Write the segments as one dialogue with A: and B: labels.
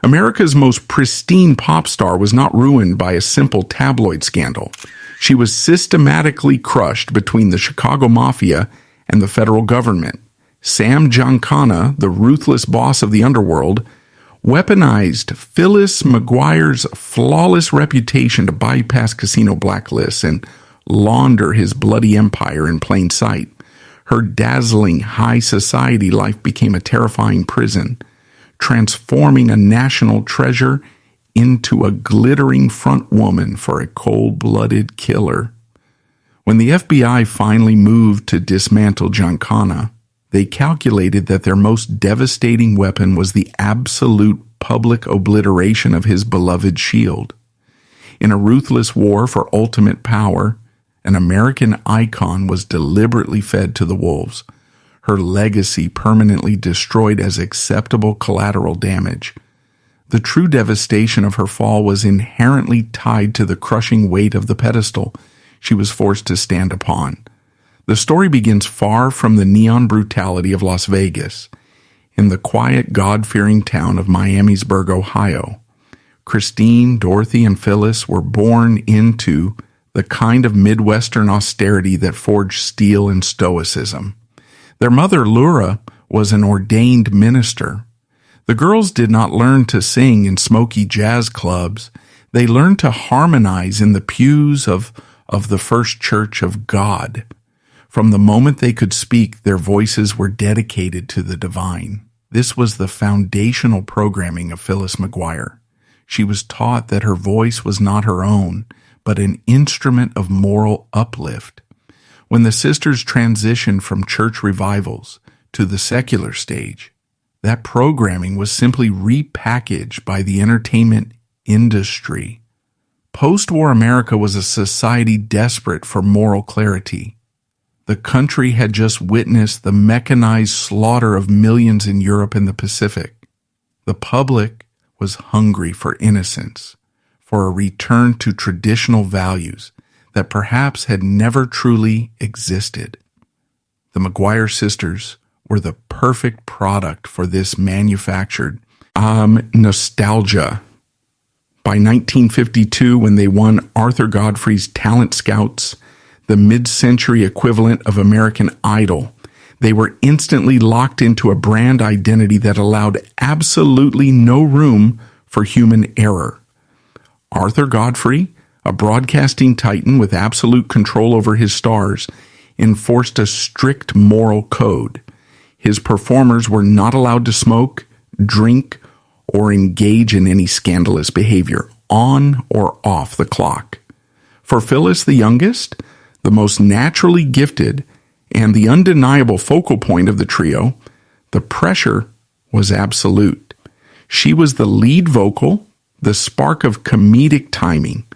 A: America's most pristine pop star was not ruined by a simple tabloid scandal. She was systematically crushed between the Chicago Mafia and the federal government. Sam Giancana, the ruthless boss of the underworld, weaponized Phyllis McGuire's flawless reputation to bypass casino blacklists and launder his bloody empire in plain sight. Her dazzling high society life became a terrifying prison, transforming a national treasure into a glittering front woman for a cold-blooded killer. When the FBI finally moved to dismantle Giancana, they calculated that their most devastating weapon was the absolute public obliteration of his beloved shield. In a ruthless war for ultimate power, an American icon was deliberately fed to the wolves, her legacy permanently destroyed as acceptable collateral damage. The true devastation of her fall was inherently tied to the crushing weight of the pedestal she was forced to stand upon. The story begins far from the neon brutality of Las Vegas, in the quiet, God-fearing town of Miamisburg, Ohio. Christine, Dorothy, and Phyllis were born into the kind of Midwestern austerity that forged steel and stoicism. Their mother, Laura, was an ordained minister. The girls did not learn to sing in smoky jazz clubs. They learned to harmonize in the pews of the First Church of God. From the moment they could speak, their voices were dedicated to the divine. This was the foundational programming of Phyllis McGuire. She was taught that her voice was not her own, but an instrument of moral uplift. When the sisters transitioned from church revivals to the secular stage, that programming was simply repackaged by the entertainment industry. Post-war America was a society desperate for moral clarity. The country had just witnessed the mechanized slaughter of millions in Europe and the Pacific. The public was hungry for innocence, for a return to traditional values that perhaps had never truly existed. The McGuire sisters were the perfect product for this manufactured nostalgia. By 1952, when they won Arthur Godfrey's Talent Scouts, the mid-century equivalent of American Idol, they were instantly locked into a brand identity that allowed absolutely no room for human error. Arthur Godfrey, a broadcasting titan with absolute control over his stars, enforced a strict moral code. His performers were not allowed to smoke, drink, or engage in any scandalous behavior, on or off the clock. For Phyllis, the youngest, the most naturally gifted, and the undeniable focal point of the trio, the pressure was absolute. She was the lead vocal, the spark of comedic timing,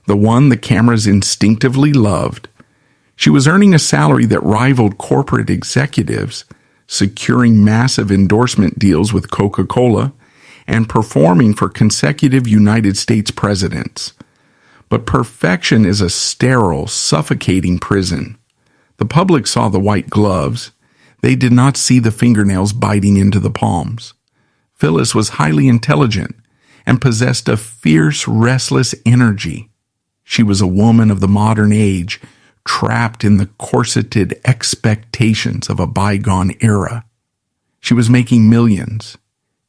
A: the one the cameras instinctively loved. She was earning a salary that rivaled corporate executives, securing massive endorsement deals with Coca-Cola, and performing for consecutive United States presidents. But perfection is a sterile, suffocating prison. The public saw the white gloves. They did not see the fingernails biting into the palms. Phyllis was highly intelligent and possessed a fierce, restless energy. She was a woman of the modern age, trapped in the corseted expectations of a bygone era. She was making millions,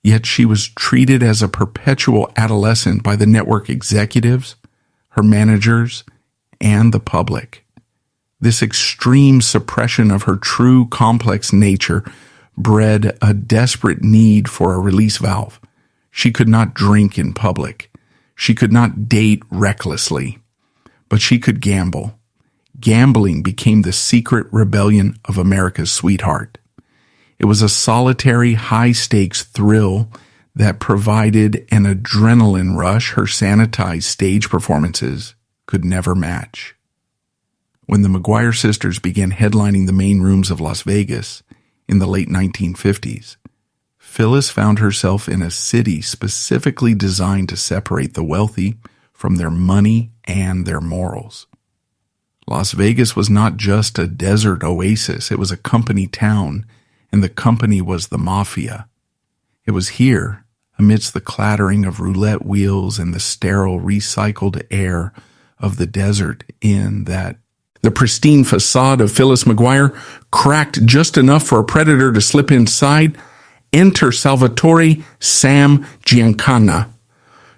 A: yet she was treated as a perpetual adolescent by the network executives, her managers, and the public. This extreme suppression of her true complex nature bred a desperate need for a release valve. She could not drink in public. She could not date recklessly. But she could gamble. Gambling became the secret rebellion of America's sweetheart. It was a solitary, high-stakes thrill that provided an adrenaline rush her sanitized stage performances could never match. When the McGuire sisters began headlining the main rooms of Las Vegas in the late 1950s, Phyllis found herself in a city specifically designed to separate the wealthy from their money and their morals. Las Vegas was not just a desert oasis, it was a company town, and the company was the Mafia. It was here amidst the clattering of roulette wheels and the sterile recycled air of the desert inn that the pristine facade of Phyllis McGuire cracked just enough for a predator to slip inside. Enter Salvatore Sam Giancana.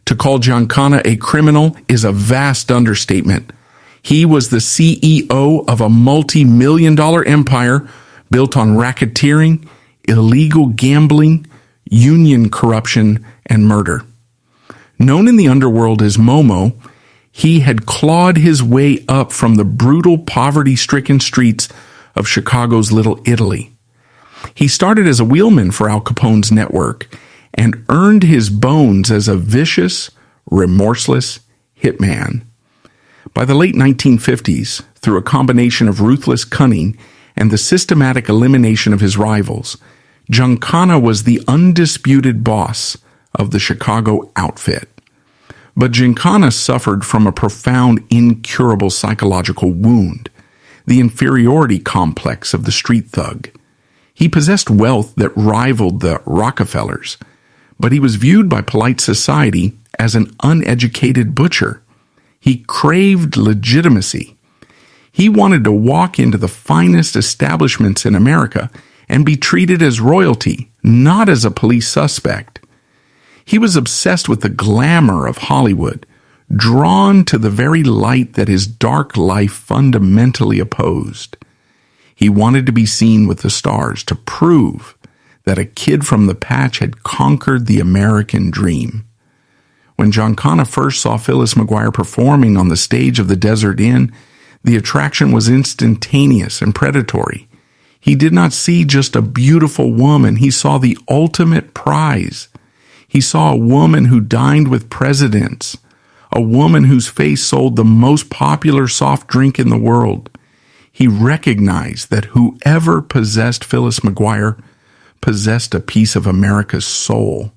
A: To call Giancana a criminal is a vast understatement. He was the CEO of a multi-million-dollar empire built on racketeering, illegal gambling, union corruption, and murder. Known in the underworld as Momo, he had clawed his way up from the brutal, poverty-stricken streets of Chicago's Little Italy. He started as a wheelman for Al Capone's network and earned his bones as a vicious, remorseless hitman. By the late 1950s, through a combination of ruthless cunning and the systematic elimination of his rivals, Giancana was the undisputed boss of the Chicago outfit. But Giancana suffered from a profound, incurable psychological wound, the inferiority complex of the street thug. He possessed wealth that rivaled the Rockefellers, but he was viewed by polite society as an uneducated butcher. He craved legitimacy. He wanted to walk into the finest establishments in America and be treated as royalty, not as a police suspect. He was obsessed with the glamour of Hollywood, drawn to the very light that his dark life fundamentally opposed. He wanted to be seen with the stars to prove that a kid from the patch had conquered the American dream. When Giancana first saw Phyllis McGuire performing on the stage of the Desert Inn, the attraction was instantaneous and predatory. He did not see just a beautiful woman. He saw the ultimate prize. He saw a woman who dined with presidents, a woman whose face sold the most popular soft drink in the world. He recognized that whoever possessed Phyllis McGuire possessed a piece of America's soul.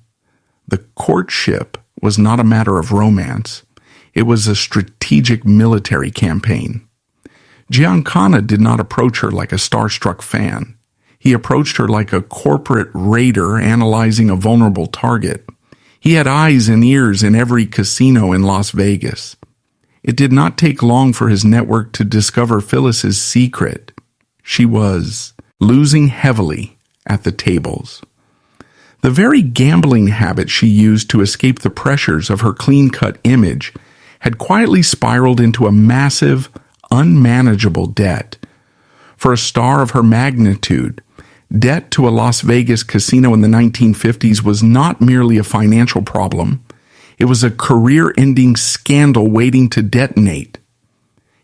A: The courtship was not a matter of romance. It was a strategic military campaign. Giancana did not approach her like a starstruck fan. He approached her like a corporate raider analyzing a vulnerable target. He had eyes and ears in every casino in Las Vegas. It did not take long for his network to discover Phyllis's secret. She was losing heavily at the tables. The very gambling habit she used to escape the pressures of her clean-cut image had quietly spiraled into a massive, unmanageable debt. For a star of her magnitude, debt to a Las Vegas casino in the 1950s was not merely a financial problem. It was a career-ending scandal waiting to detonate.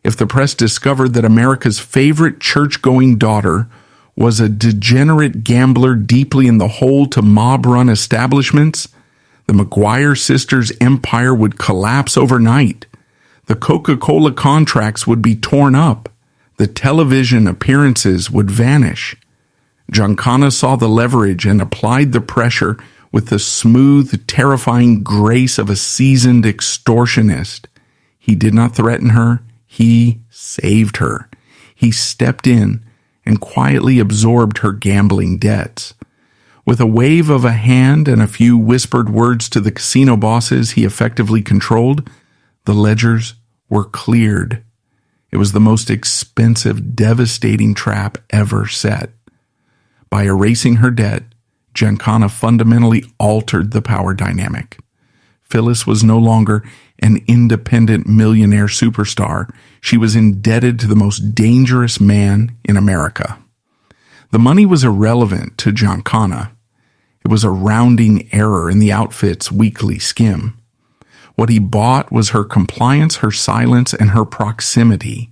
A: If the press discovered that America's favorite church-going daughter was a degenerate gambler deeply in the hole to mob-run establishments, the McGuire sisters' empire would collapse overnight. The Coca-Cola contracts would be torn up. The television appearances would vanish. Giancana saw the leverage and applied the pressure with the smooth, terrifying grace of a seasoned extortionist. He did not threaten her. He saved her. He stepped in and quietly absorbed her gambling debts. With a wave of a hand and a few whispered words to the casino bosses he effectively controlled, the ledgers were cleared. It was the most expensive, devastating trap ever set. By erasing her debt, Giancana fundamentally altered the power dynamic. Phyllis was no longer an independent millionaire superstar. She was indebted to the most dangerous man in America. The money was irrelevant to Giancana. It was a rounding error in the outfit's weekly skim. What he bought was her compliance, her silence, and her proximity.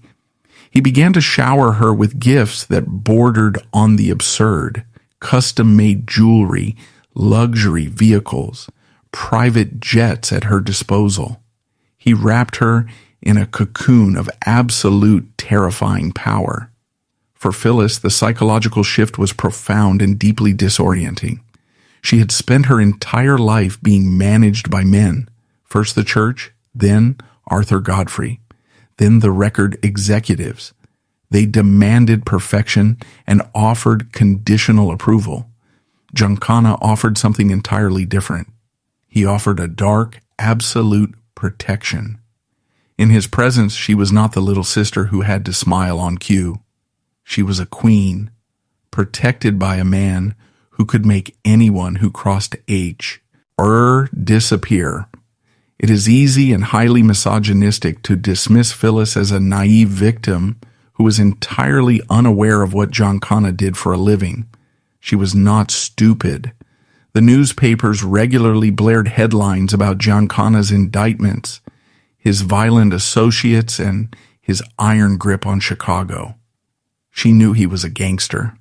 A: He began to shower her with gifts that bordered on the absurd: custom-made jewelry, luxury vehicles, private jets at her disposal. He wrapped her in a cocoon of absolute terrifying power. For Phyllis, the psychological shift was profound and deeply disorienting. She had spent her entire life being managed by men, first the church, then Arthur Godfrey, then the record executives. They demanded perfection and offered conditional approval. Giancana offered something entirely different. He offered a dark, absolute protection. In his presence, she was not the little sister who had to smile on cue. She was a queen, protected by a man who could make anyone who crossed H or disappear. It is easy and highly misogynistic to dismiss Phyllis as a naive victim who was entirely unaware of what Giancana did for a living. She was not stupid. The newspapers regularly blared headlines about Giancana's indictments, his violent associates, and his iron grip on Chicago. She knew he was a gangster.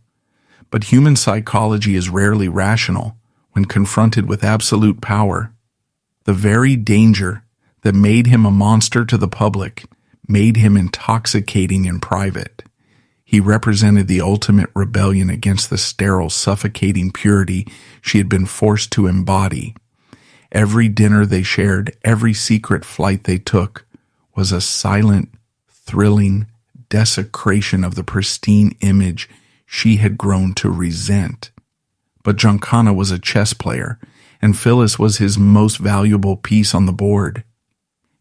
A: But human psychology is rarely rational when confronted with absolute power. The very danger that made him a monster to the public made him intoxicating in private. He represented the ultimate rebellion against the sterile, suffocating purity she had been forced to embody. Every dinner they shared, every secret flight they took, was a silent, thrilling desecration of the pristine image she had grown to resent. But Giancana was a chess player, and Phyllis was his most valuable piece on the board.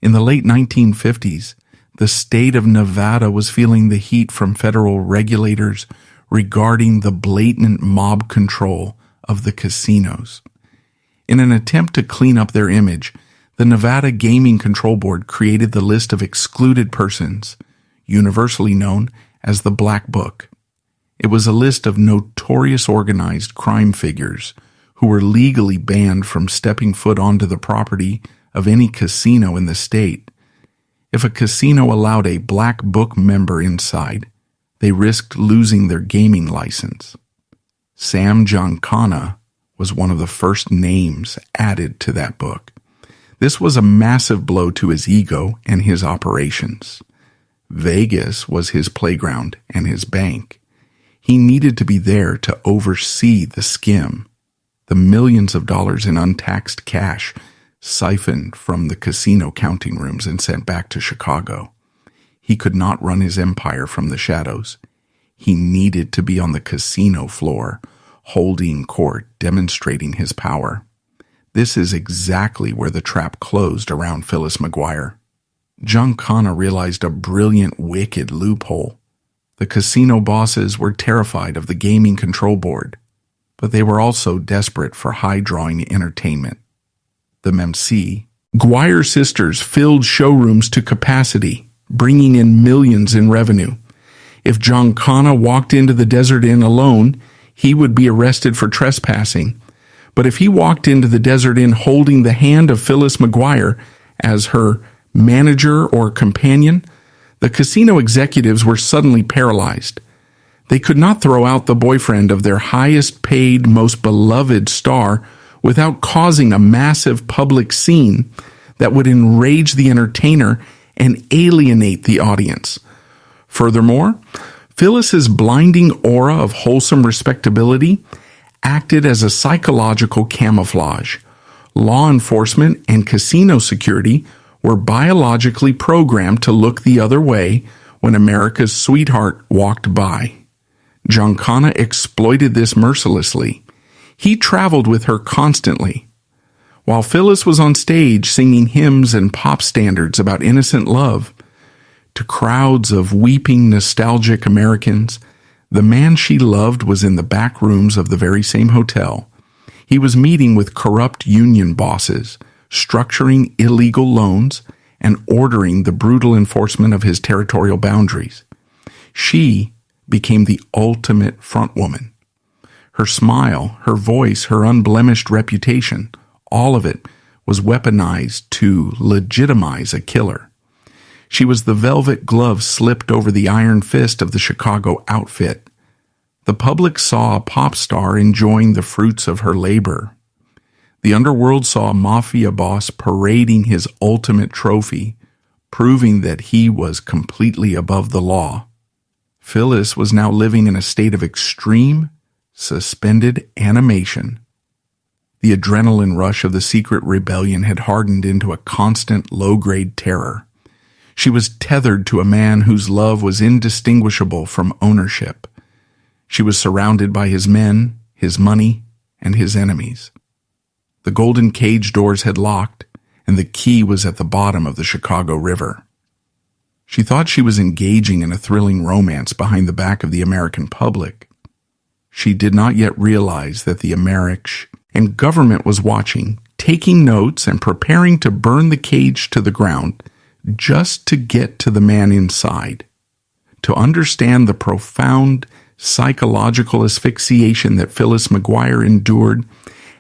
A: In the late 1950s, the state of Nevada was feeling the heat from federal regulators regarding the blatant mob control of the casinos. In an attempt to clean up their image, the Nevada Gaming Control Board created the list of excluded persons, universally known as the Black Book. It was a list of notorious organized crime figures who were legally banned from stepping foot onto the property of any casino in the state. If a casino allowed a Black Book member inside, they risked losing their gaming license. Sam Giancana was one of the first names added to that book. This was a massive blow to his ego and his operations. Vegas was his playground and his bank. He needed to be there to oversee the skim, the millions of dollars in untaxed cash siphoned from the casino counting rooms and sent back to Chicago. He could not run his empire from the shadows. He needed to be on the casino floor, holding court, demonstrating his power. This is exactly where the trap closed around Phyllis McGuire. Giancana realized a brilliant, wicked loophole. The casino bosses were terrified of the Gaming Control Board, but they were also desperate for high-drawing entertainment. The McGuire sisters filled showrooms to capacity, bringing in millions in revenue. If Giancana walked into the Desert Inn alone, he would be arrested for trespassing. But if he walked into the Desert Inn holding the hand of Phyllis McGuire as her manager or companion, the casino executives were suddenly paralyzed. They could not throw out the boyfriend of their highest-paid, most beloved star without causing a massive public scene that would enrage the entertainer and alienate the audience. Furthermore, Phyllis's blinding aura of wholesome respectability acted as a psychological camouflage. Law enforcement and casino security were biologically programmed to look the other way when America's sweetheart walked by. Giancana exploited this mercilessly. He traveled with her constantly. While Phyllis was on stage singing hymns and pop standards about innocent love, to crowds of weeping, nostalgic Americans, the man she loved was in the back rooms of the very same hotel. He was meeting with corrupt union bosses, structuring illegal loans, and ordering the brutal enforcement of his territorial boundaries. She became the ultimate frontwoman. Her smile, her voice, her unblemished reputation, all of it was weaponized to legitimize a killer. She was the velvet glove slipped over the iron fist of the Chicago outfit. The public saw a pop star enjoying the fruits of her labor. The underworld saw a mafia boss parading his ultimate trophy, proving that he was completely above the law. Phyllis was now living in a state of extreme, suspended animation. The adrenaline rush of the secret rebellion had hardened into a constant low-grade terror. She was tethered to a man whose love was indistinguishable from ownership. She was surrounded by his men, his money, and his enemies. The golden cage doors had locked, and the key was at the bottom of the Chicago River. She thought she was engaging in a thrilling romance behind the back of the American public. She did not yet realize that the American and government was watching, taking notes and preparing to burn the cage to the ground just to get to the man inside. To understand the profound psychological asphyxiation that Phyllis McGuire endured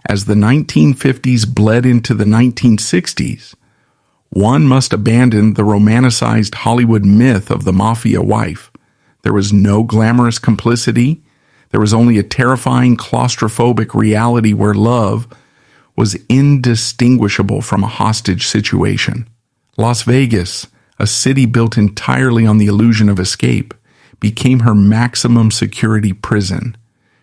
A: as the 1950s bled into the 1960s, one must abandon the romanticized Hollywood myth of the mafia wife. There was no glamorous complicity. There was only a terrifying claustrophobic reality where love was indistinguishable from a hostage situation. Las Vegas, a city built entirely on the illusion of escape, became her maximum security prison.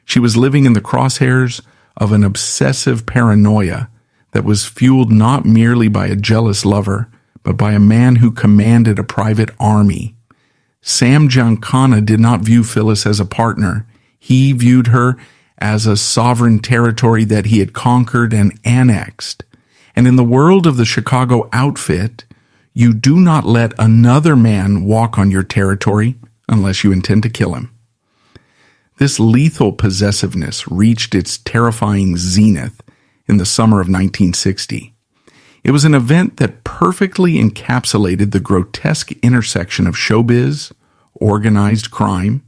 A: She was living in the crosshairs of an obsessive paranoia that was fueled not merely by a jealous lover, but by a man who commanded a private army. Sam Giancana did not view Phyllis as a partner. He viewed her as a sovereign territory that he had conquered and annexed. And in the world of the Chicago outfit, you do not let another man walk on your territory unless you intend to kill him. This lethal possessiveness reached its terrifying zenith in the summer of 1960. It was an event that perfectly encapsulated the grotesque intersection of showbiz, organized crime,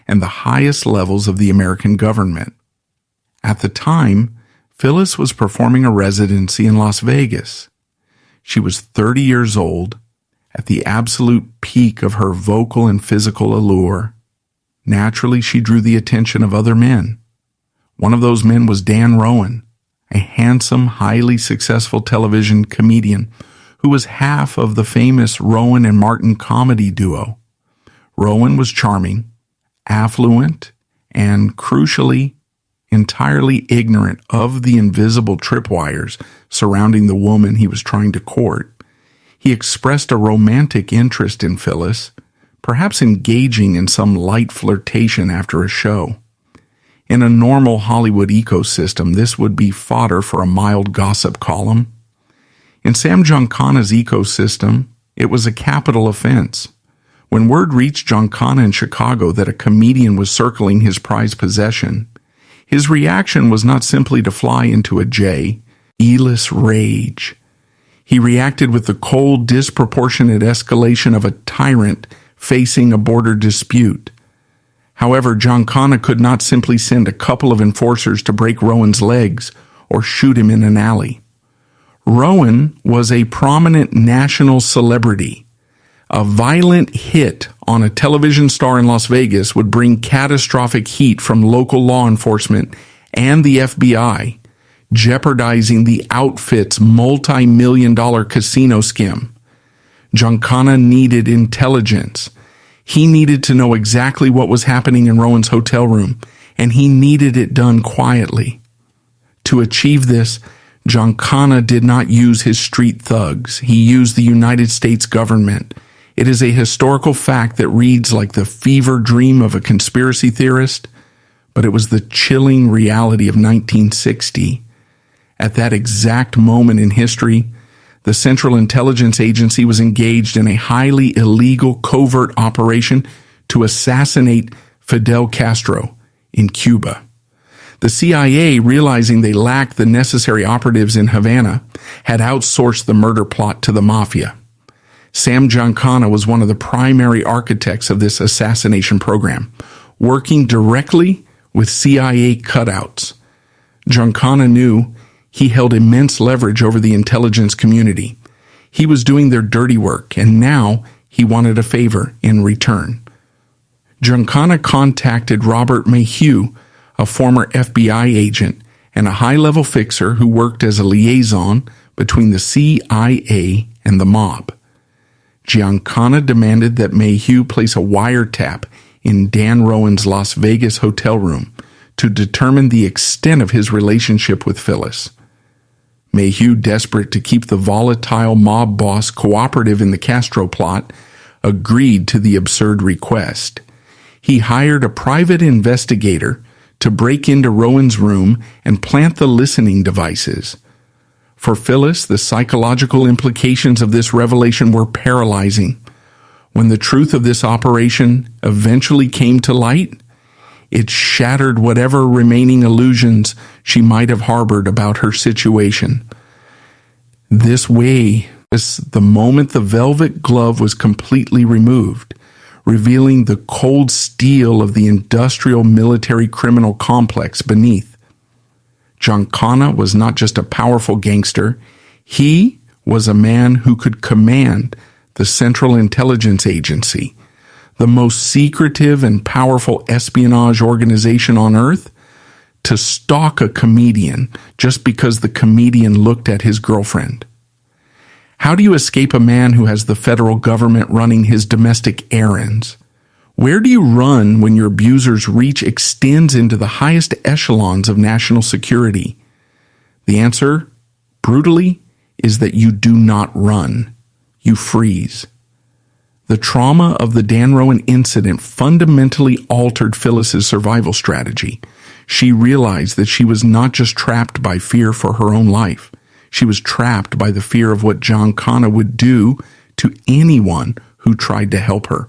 A: and the highest levels of the American government. At the time, Phyllis was performing a residency in Las Vegas. She was 30 years old, at the absolute peak of her vocal and physical allure. Naturally, she drew the attention of other men. One of those men was Dan Rowan, a handsome, highly successful television comedian who was half of the famous Rowan and Martin comedy duo. Rowan was charming, affluent, and crucially, entirely ignorant of the invisible tripwires surrounding the woman he was trying to court. He expressed a romantic interest in Phyllis, perhaps engaging in some light flirtation after a show. In a normal Hollywood ecosystem, this would be fodder for a mild gossip column. In Sam Giancana's ecosystem, it was a capital offense. When word reached Giancana in Chicago that a comedian was circling his prized possession, his reaction was not simply to fly into a J-less rage. He reacted with the cold, disproportionate escalation of a tyrant facing a border dispute. However, Giancana could not simply send a couple of enforcers to break Rowan's legs or shoot him in an alley. Rowan was a prominent national celebrity. A violent hit on a television star in Las Vegas would bring catastrophic heat from local law enforcement and the FBI, jeopardizing the outfit's multi-million-dollar casino scam. Giancana needed intelligence. He needed to know exactly what was happening in Rowan's hotel room, and he needed it done quietly. To achieve this, Giancana did not use his street thugs. He used the United States government. It is a historical fact that reads like the fever dream of a conspiracy theorist, but it was the chilling reality of 1960. At that exact moment in history, the Central Intelligence Agency was engaged in a highly illegal covert operation to assassinate Fidel Castro in Cuba. The CIA, realizing they lacked the necessary operatives in Havana, had outsourced the murder plot to the Mafia. Sam Giancana was one of the primary architects of this assassination program, working directly with CIA cutouts. Giancana knew he held immense leverage over the intelligence community. He was doing their dirty work, and now he wanted a favor in return. Giancana contacted Robert Mayhew, a former FBI agent and a high-level fixer who worked as a liaison between the CIA and the mob. Giancana demanded that Mayhew place a wiretap in Dan Rowan's Las Vegas hotel room to determine the extent of his relationship with Phyllis. Mayhew, desperate to keep the volatile mob boss cooperative in the Castro plot, agreed to the absurd request. He hired a private investigator to break into Rowan's room and plant the listening devices. For Phyllis, the psychological implications of this revelation were paralyzing. When the truth of this operation eventually came to light, it shattered whatever remaining illusions she might have harbored about her situation. The moment the velvet glove was completely removed, revealing the cold steel of the industrial military criminal complex beneath. Giancana was not just a powerful gangster, he was a man who could command the Central Intelligence Agency, the most secretive and powerful espionage organization on Earth, to stalk a comedian just because the comedian looked at his girlfriend. How do you escape a man who has the federal government running his domestic errands? Where do you run when your abuser's reach extends into the highest echelons of national security? The answer, brutally, is that you do not run. You freeze. The trauma of the Dan Rowan incident fundamentally altered Phyllis's survival strategy. She realized that she was not just trapped by fear for her own life. She was trapped by the fear of what Giancana would do to anyone who tried to help her.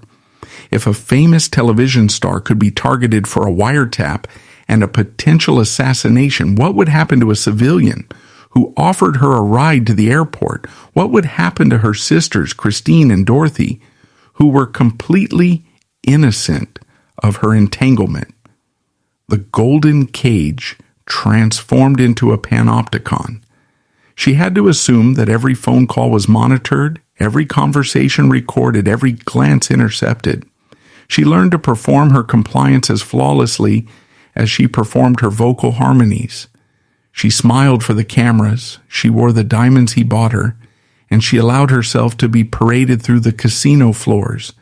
A: If a famous television star could be targeted for a wiretap and a potential assassination, what would happen to a civilian who offered her a ride to the airport? What would happen to her sisters, Christine and Dorothy, who were completely innocent of her entanglement? The golden cage transformed into a panopticon. She had to assume that every phone call was monitored, every conversation recorded, every glance intercepted. She learned to perform her compliance as flawlessly as she performed her vocal harmonies. She smiled for the cameras, she wore the diamonds he bought her, and she allowed herself to be paraded through the casino floors,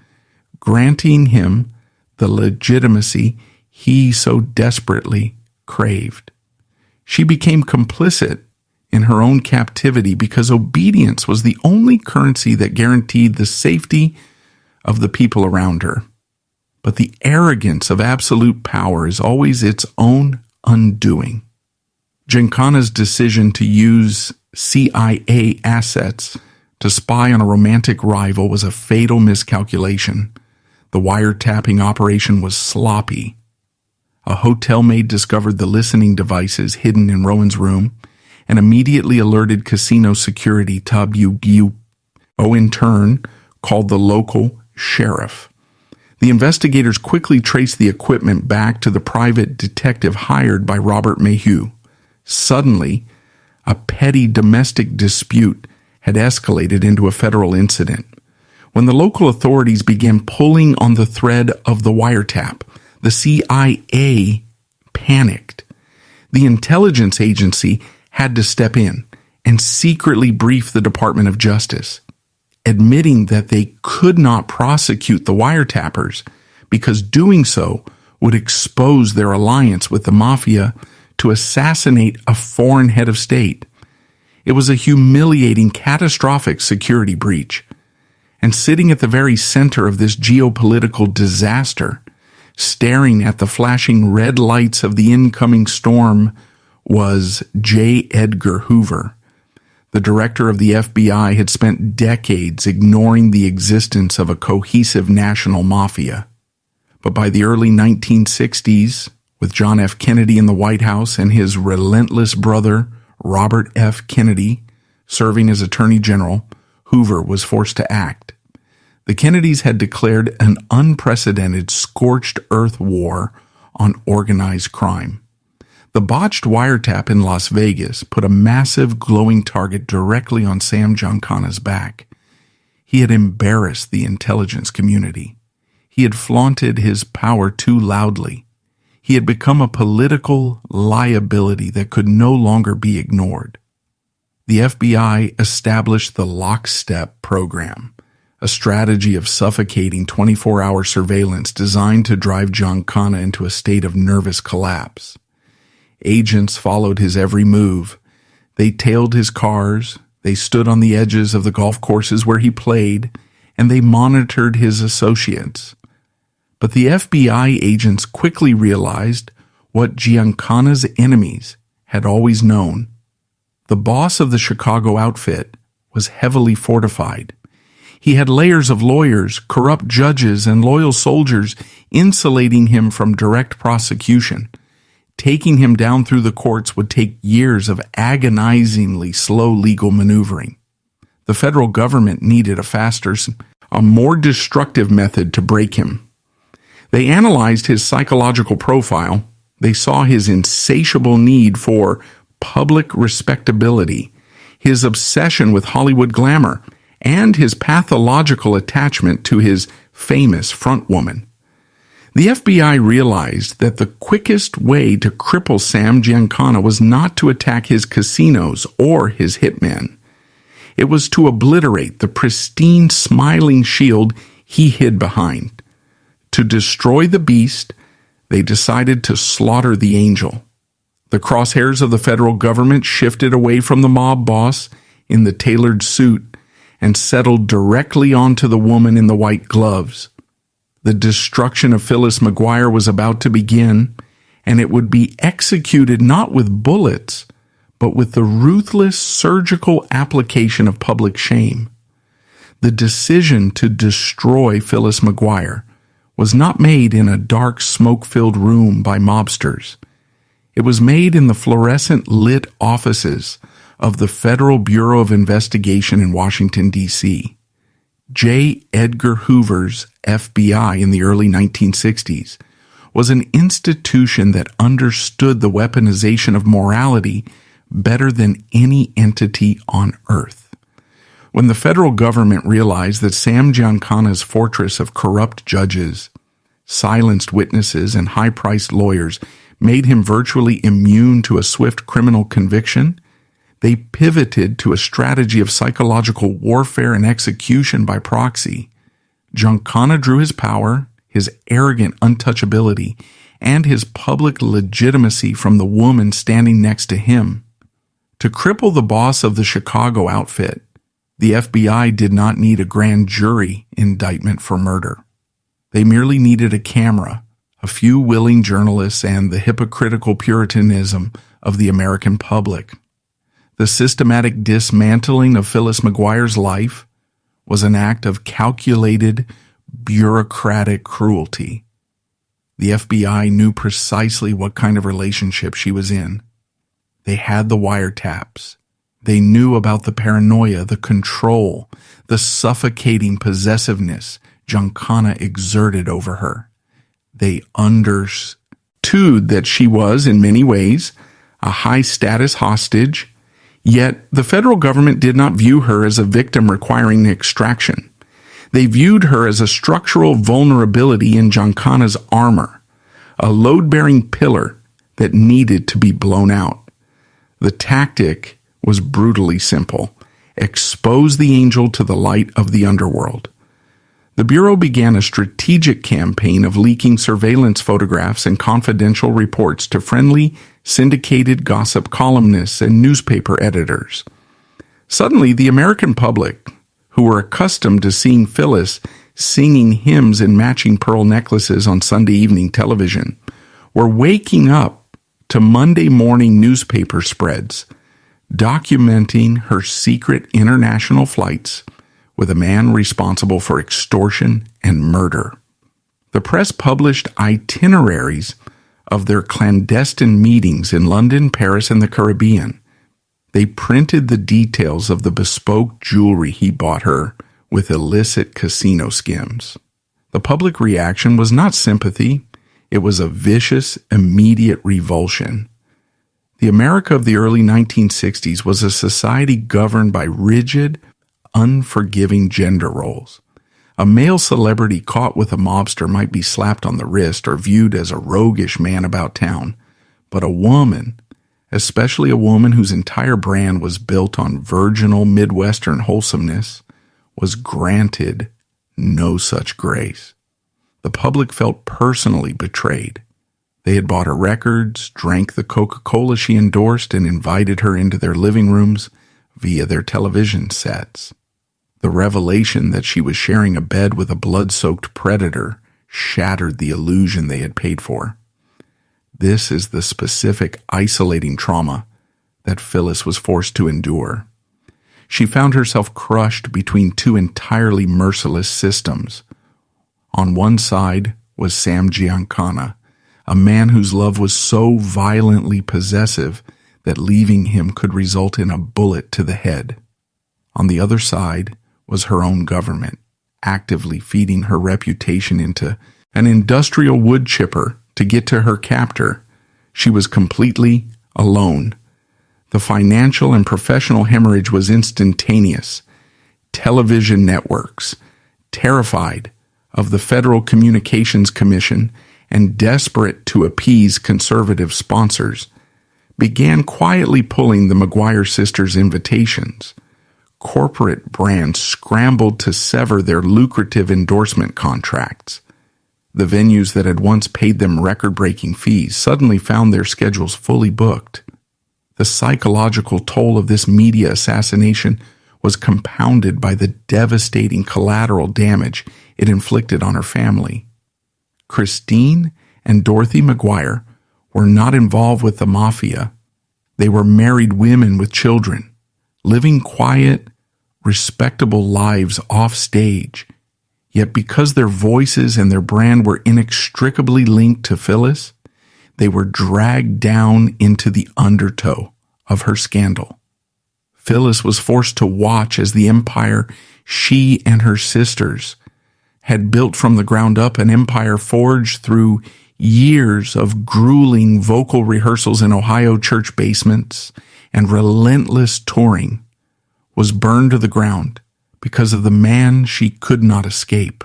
A: granting him the legitimacy he so desperately craved. She became complicit in her own captivity because obedience was the only currency that guaranteed the safety of the people around her. But the arrogance of absolute power is always its own undoing. Giancana's decision to use CIA assets to spy on a romantic rival was a fatal miscalculation. The wiretapping operation was sloppy. A hotel maid discovered the listening devices hidden in Rowan's room and immediately alerted casino security who in turn called the local sheriff. The investigators quickly traced the equipment back to the private detective hired by Robert Mayhew. Suddenly, a petty domestic dispute had escalated into a federal incident. When the local authorities began pulling on the thread of the wiretap, the CIA panicked. The intelligence agency had to step in and secretly brief the Department of Justice, admitting that they could not prosecute the wiretappers because doing so would expose their alliance with the Mafia to assassinate a foreign head of state. It was a humiliating, catastrophic security breach. And sitting at the very center of this geopolitical disaster, staring at the flashing red lights of the incoming storm, was J. Edgar Hoover. The director of the FBI had spent decades ignoring the existence of a cohesive national mafia. But by the early 1960s, with John F. Kennedy in the White House and his relentless brother, Robert F. Kennedy, serving as Attorney General, Hoover was forced to act. The Kennedys had declared an unprecedented scorched earth war on organized crime. The botched wiretap in Las Vegas put a massive glowing target directly on Sam Giancana's back. He had embarrassed the intelligence community. He had flaunted his power too loudly. He had become a political liability that could no longer be ignored. The FBI established the Lockstep program, a strategy of suffocating 24-hour surveillance designed to drive Giancana into a state of nervous collapse. Agents followed his every move. They tailed his cars, they stood on the edges of the golf courses where he played, and they monitored his associates. But the FBI agents quickly realized what Giancana's enemies had always known. The boss of the Chicago outfit was heavily fortified. He had layers of lawyers, corrupt judges, and loyal soldiers insulating him from direct prosecution. Taking him down through the courts would take years of agonizingly slow legal maneuvering. The federal government needed a more destructive method to break him. They analyzed his psychological profile. They saw his insatiable need for public respectability, his obsession with Hollywood glamour, and his pathological attachment to his famous front woman. The FBI realized that the quickest way to cripple Sam Giancana was not to attack his casinos or his hitmen. It was to obliterate the pristine, smiling shield he hid behind. To destroy the beast, they decided to slaughter the angel. The crosshairs of the federal government shifted away from the mob boss in the tailored suit and settled directly onto the woman in the white gloves. The destruction of Phyllis McGuire was about to begin, and it would be executed not with bullets, but with the ruthless surgical application of public shame. The decision to destroy Phyllis McGuire was not made in a dark, smoke-filled room by mobsters. It was made in the fluorescent-lit offices of the Federal Bureau of Investigation in Washington, D.C. J. Edgar Hoover's FBI in the early 1960s was an institution that understood the weaponization of morality better than any entity on earth. When the federal government realized that Sam Giancana's fortress of corrupt judges, silenced witnesses, and high-priced lawyers made him virtually immune to a swift criminal conviction, they pivoted to a strategy of psychological warfare and execution by proxy. Giancana drew his power, his arrogant untouchability, and his public legitimacy from the woman standing next to him. To cripple the boss of the Chicago outfit, the FBI did not need a grand jury indictment for murder. They merely needed a camera, a few willing journalists, and the hypocritical puritanism of the American public. The systematic dismantling of Phyllis McGuire's life was an act of calculated, bureaucratic cruelty. The FBI knew precisely what kind of relationship she was in. They had the wiretaps. They knew about the paranoia, the control, the suffocating possessiveness Giancana exerted over her. They understood that she was, in many ways, a high-status hostage, yet the federal government did not view her as a victim requiring extraction. They viewed her as a structural vulnerability in Giancana's armor, a load-bearing pillar that needed to be blown out. The tactic was brutally simple: expose the angel to the light of the underworld. The Bureau began a strategic campaign of leaking surveillance photographs and confidential reports to friendly, syndicated gossip columnists and newspaper editors. Suddenly, the American public, who were accustomed to seeing Phyllis singing hymns in matching pearl necklaces on Sunday evening television, were waking up to Monday morning newspaper spreads documenting her secret international flights with a man responsible for extortion and murder. The press published itineraries of their clandestine meetings in London, Paris, and the Caribbean. They printed the details of the bespoke jewelry he bought her with illicit casino skims. The public reaction was not sympathy. It was a vicious, immediate revulsion. The America of the early 1960s was a society governed by rigid, unforgiving gender roles. A male celebrity caught with a mobster might be slapped on the wrist or viewed as a roguish man about town. But a woman, especially a woman whose entire brand was built on virginal Midwestern wholesomeness, was granted no such grace. The public felt personally betrayed. They had bought her records, drank the Coca-Cola she endorsed, and invited her into their living rooms via their television sets. The revelation that she was sharing a bed with a blood-soaked predator shattered the illusion they had paid for. This is the specific isolating trauma that Phyllis was forced to endure. She found herself crushed between two entirely merciless systems. On one side was Sam Giancana, a man whose love was so violently possessive that leaving him could result in a bullet to the head. On the other side was her own government, actively feeding her reputation into an industrial wood chipper to get to her captor. She was completely alone. The financial and professional hemorrhage was instantaneous. Television networks, terrified of the Federal Communications Commission and desperate to appease conservative sponsors, began quietly pulling the McGuire sisters' invitations. Corporate brands scrambled to sever their lucrative endorsement contracts. The venues that had once paid them record-breaking fees suddenly found their schedules fully booked. The psychological toll of this media assassination was compounded by the devastating collateral damage it inflicted on her family. Christine and Dorothy McGuire were not involved with the mafia. They were married women with children, living quiet, respectable lives off stage. Yet because their voices and their brand were inextricably linked to Phyllis, they were dragged down into the undertow of her scandal. Phyllis was forced to watch as the empire she and her sisters had built from the ground up, an empire forged through years of grueling vocal rehearsals in Ohio church basements and relentless touring, was burned to the ground because of the man she could not escape.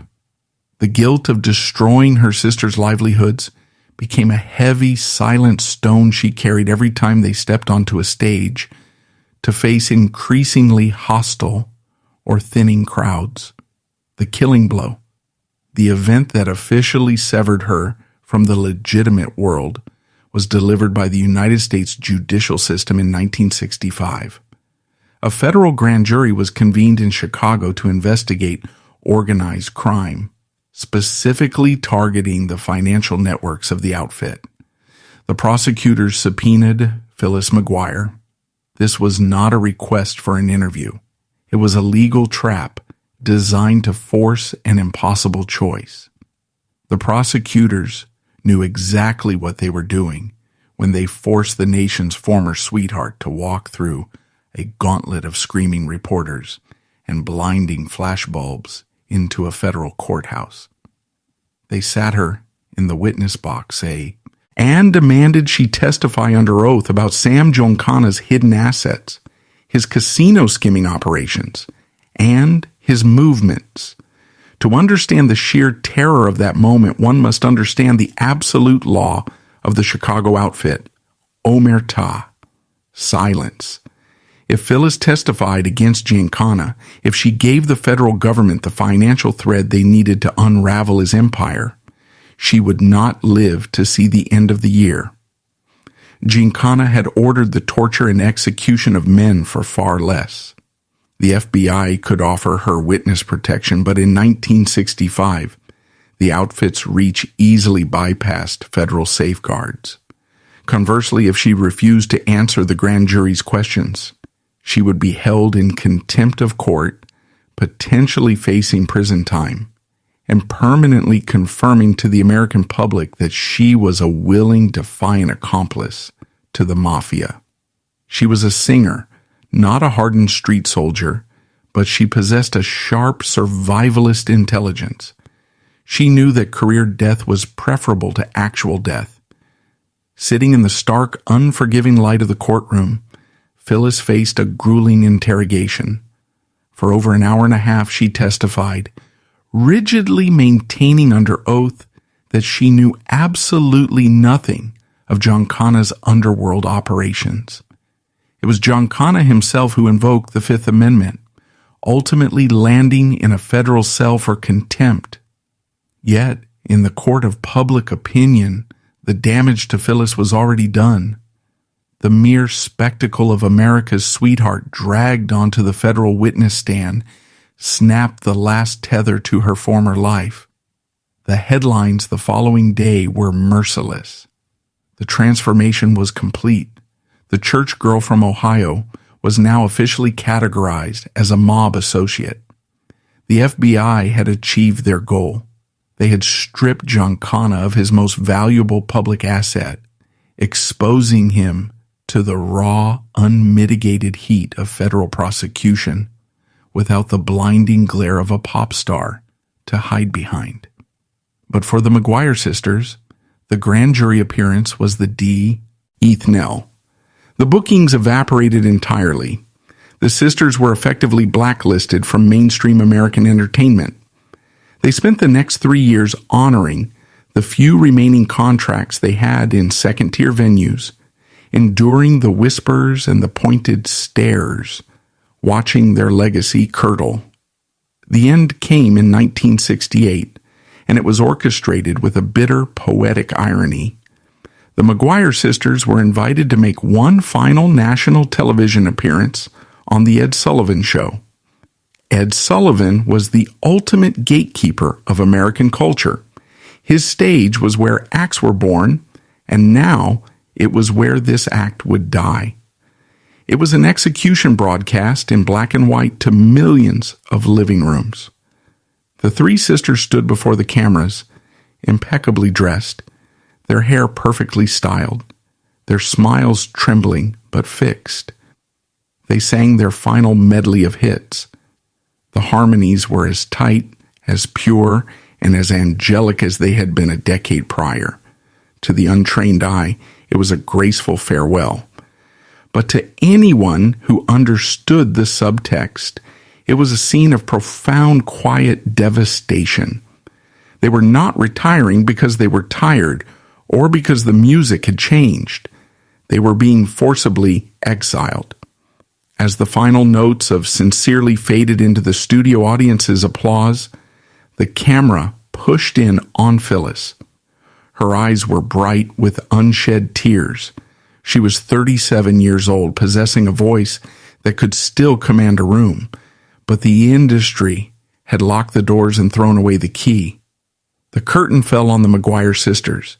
A: The guilt of destroying her sisters' livelihoods became a heavy, silent stone she carried every time they stepped onto a stage to face increasingly hostile or thinning crowds. The killing blow, the event that officially severed her from the legitimate world, was delivered by the United States judicial system in 1965. A federal grand jury was convened in Chicago to investigate organized crime, specifically targeting the financial networks of the outfit. The prosecutors subpoenaed Phyllis McGuire. This was not a request for an interview. It was a legal trap designed to force an impossible choice. The prosecutors knew exactly what they were doing when they forced the nation's former sweetheart to walk through a gauntlet of screaming reporters and blinding flashbulbs into a federal courthouse. They sat her in the witness box, and demanded she testify under oath about Sam Giancana's hidden assets, his casino skimming operations, and his movements. To understand the sheer terror of that moment, one must understand the absolute law of the Chicago outfit, omerta, silence. If Phyllis testified against Giancana, if she gave the federal government the financial thread they needed to unravel his empire, she would not live to see the end of the year. Giancana had ordered the torture and execution of men for far less. The FBI could offer her witness protection, but in 1965, the outfit's reach easily bypassed federal safeguards. Conversely, if she refused to answer the grand jury's questions, she would be held in contempt of court, potentially facing prison time, and permanently confirming to the American public that she was a willing, defiant accomplice to the mafia. She was a singer, not a hardened street soldier, but she possessed a sharp survivalist intelligence. She knew that career death was preferable to actual death. Sitting in the stark, unforgiving light of the courtroom, Phyllis faced a grueling interrogation. For over an hour and a half, she testified, rigidly maintaining under oath that she knew absolutely nothing of Giancana's underworld operations. It was Giancana himself who invoked the Fifth Amendment, ultimately landing in a federal cell for contempt. Yet, in the court of public opinion, the damage to Phyllis was already done. The mere spectacle of America's sweetheart dragged onto the federal witness stand snapped the last tether to her former life. The headlines the following day were merciless. The transformation was complete. the church girl from Ohio was now officially categorized as a mob associate. The FBI had achieved their goal. They had stripped Giancana of his most valuable public asset, exposing him to the raw, unmitigated heat of federal prosecution without the blinding glare of a pop star to hide behind. But for the McGuire sisters, the grand jury appearance was the Ethnell. The bookings evaporated entirely. The sisters were effectively blacklisted from mainstream American entertainment. They spent the next 3 years honoring the few remaining contracts they had in second-tier venues, enduring the whispers and the pointed stares, watching their legacy curdle. The end came in 1968, and it was orchestrated with a bitter, poetic irony. The McGuire sisters were invited to make one final national television appearance on The Ed Sullivan Show. Ed Sullivan was the ultimate gatekeeper of American culture. His stage was where acts were born, and now it was where this act would die. It was an execution broadcast in black and white to millions of living rooms. The three sisters stood before the cameras, impeccably dressed, their hair perfectly styled, their smiles trembling but fixed. They sang their final medley of hits. The harmonies were as tight, as pure, and as angelic as they had been a decade prior. To the untrained eye, it was a graceful farewell. But to anyone who understood the subtext, it was a scene of profound, quiet devastation. They were not retiring because they were tired or because the music had changed. They were being forcibly exiled. As the final notes of Sincerely faded into the studio audience's applause, the camera pushed in on Phyllis. Her eyes were bright with unshed tears. She was 37 years old, possessing a voice that could still command a room, but the industry had locked the doors and thrown away the key. The curtain fell on the McGuire sisters,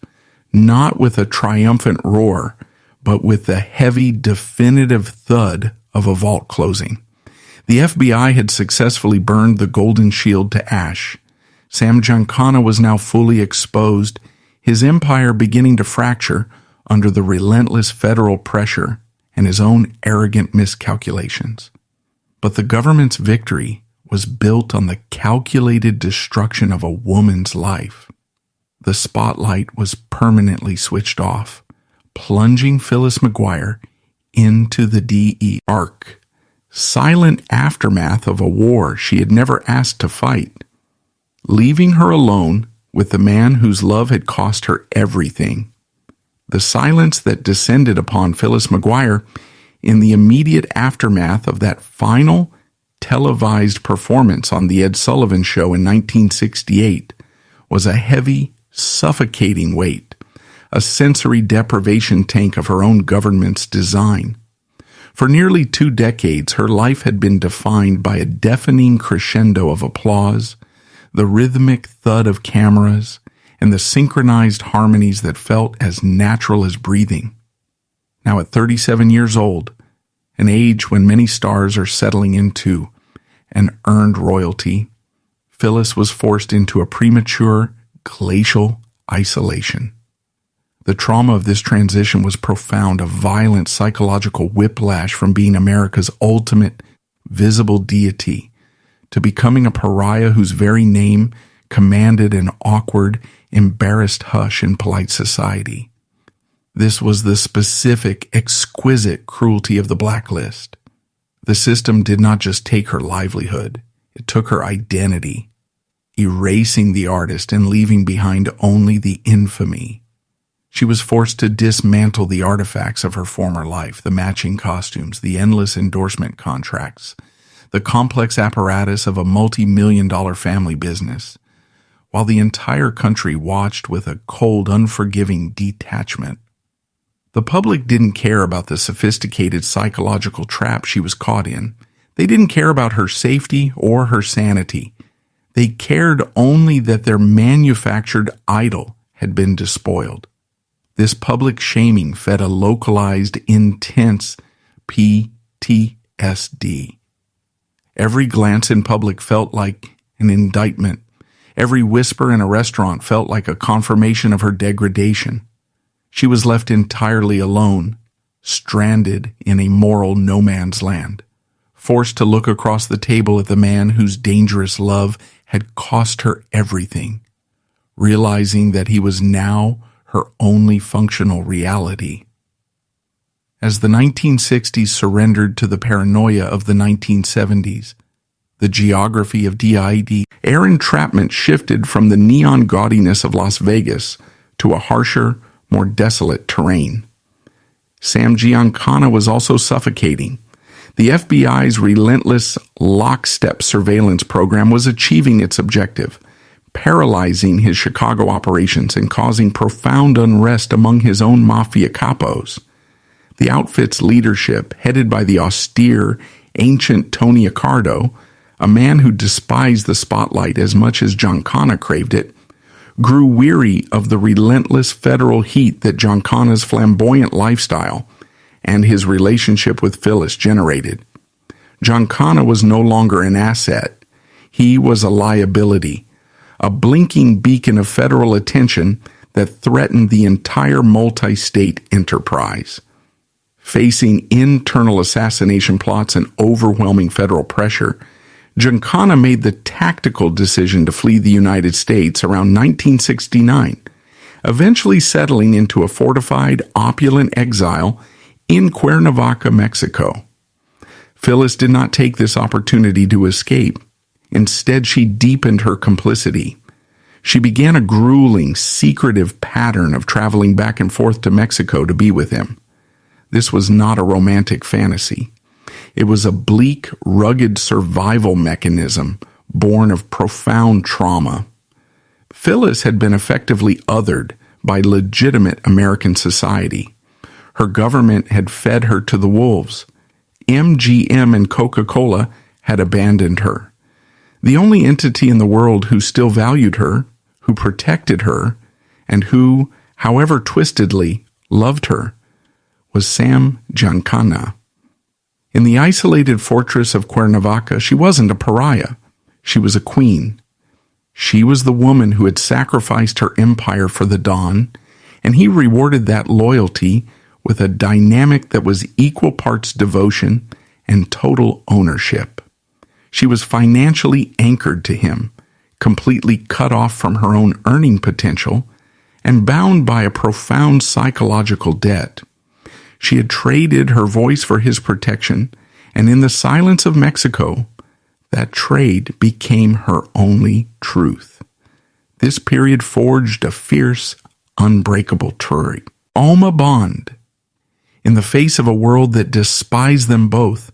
A: not with a triumphant roar, but with the heavy, definitive thud of a vault closing. The FBI had successfully burned the Golden Shield to ash. Sam Giancana was now fully exposed, his empire beginning to fracture under the relentless federal pressure and his own arrogant miscalculations. But the government's victory was built on the calculated destruction of a woman's life. The spotlight was permanently switched off, plunging Phyllis McGuire into the dark, silent aftermath of a war she had never asked to fight, leaving her alone with the man whose love had cost her everything. The silence that descended upon Phyllis McGuire in the immediate aftermath of that final televised performance on The Ed Sullivan Show in 1968 was a heavy, suffocating weight, a sensory deprivation tank of her own government's design. For nearly 2 decades, her life had been defined by a deafening crescendo of applause, the rhythmic thud of cameras, and the synchronized harmonies that felt as natural as breathing. Now at 37 years old, an age when many stars are settling into an earned royalty, Phyllis was forced into a premature, glacial isolation. The trauma of this transition was profound, a violent psychological whiplash from being America's ultimate visible deity to becoming a pariah whose very name commanded an awkward, embarrassed hush in polite society. This was the specific, exquisite cruelty of the blacklist. The system did not just take her livelihood, it took her identity, erasing the artist and leaving behind only the infamy. She was forced to dismantle the artifacts of her former life, the matching costumes, the endless endorsement contracts, the complex apparatus of a multi-million-dollar family business, while the entire country watched with a cold, unforgiving detachment. The public didn't care about the sophisticated psychological trap she was caught in. They didn't care about her safety or her sanity. They cared only that their manufactured idol had been despoiled. This public shaming fed a localized, intense PTSD. Every glance in public felt like an indictment. Every whisper in a restaurant felt like a confirmation of her degradation. She was left entirely alone, stranded in a moral no man's land, forced to look across the table at the man whose dangerous love had cost her everything, realizing that he was now her only functional reality. As the 1960s surrendered to the paranoia of the 1970s, the geography of DID, air entrapment shifted from the neon gaudiness of Las Vegas to a harsher, more desolate terrain. Sam Giancana was also suffocating. The FBI's relentless lockstep surveillance program was achieving its objective, paralyzing his Chicago operations and causing profound unrest among his own mafia capos. The outfit's leadership, headed by the austere, ancient Tony Accardo, a man who despised the spotlight as much as Giancana craved it, grew weary of the relentless federal heat that Giancana's flamboyant lifestyle and his relationship with Phyllis generated. Giancana was no longer an asset. He was a liability, a blinking beacon of federal attention that threatened the entire multi-state enterprise. Facing internal assassination plots and overwhelming federal pressure, Giancana made the tactical decision to flee the United States around 1969, eventually settling into a fortified, opulent exile in Cuernavaca, Mexico. Phyllis did not take this opportunity to escape. Instead, she deepened her complicity. She began a grueling, secretive pattern of traveling back and forth to Mexico to be with him. This was not a romantic fantasy. It was a bleak, rugged survival mechanism born of profound trauma. Phyllis had been effectively othered by legitimate American society. Her government had fed her to the wolves. MGM and Coca-Cola had abandoned her. The only entity in the world who still valued her, who protected her, and who, however twistedly, loved her, was Sam Giancana. In the isolated fortress of Cuernavaca, she wasn't a pariah. She was a queen. She was the woman who had sacrificed her empire for the Don, and he rewarded that loyalty with a dynamic that was equal parts devotion and total ownership. She was financially anchored to him, completely cut off from her own earning potential, and bound by a profound psychological debt. She had traded her voice for his protection, and in the silence of Mexico, that trade became her only truth. This period forged a fierce, unbreakable trig. Alma bond. In the face of a world that despised them both,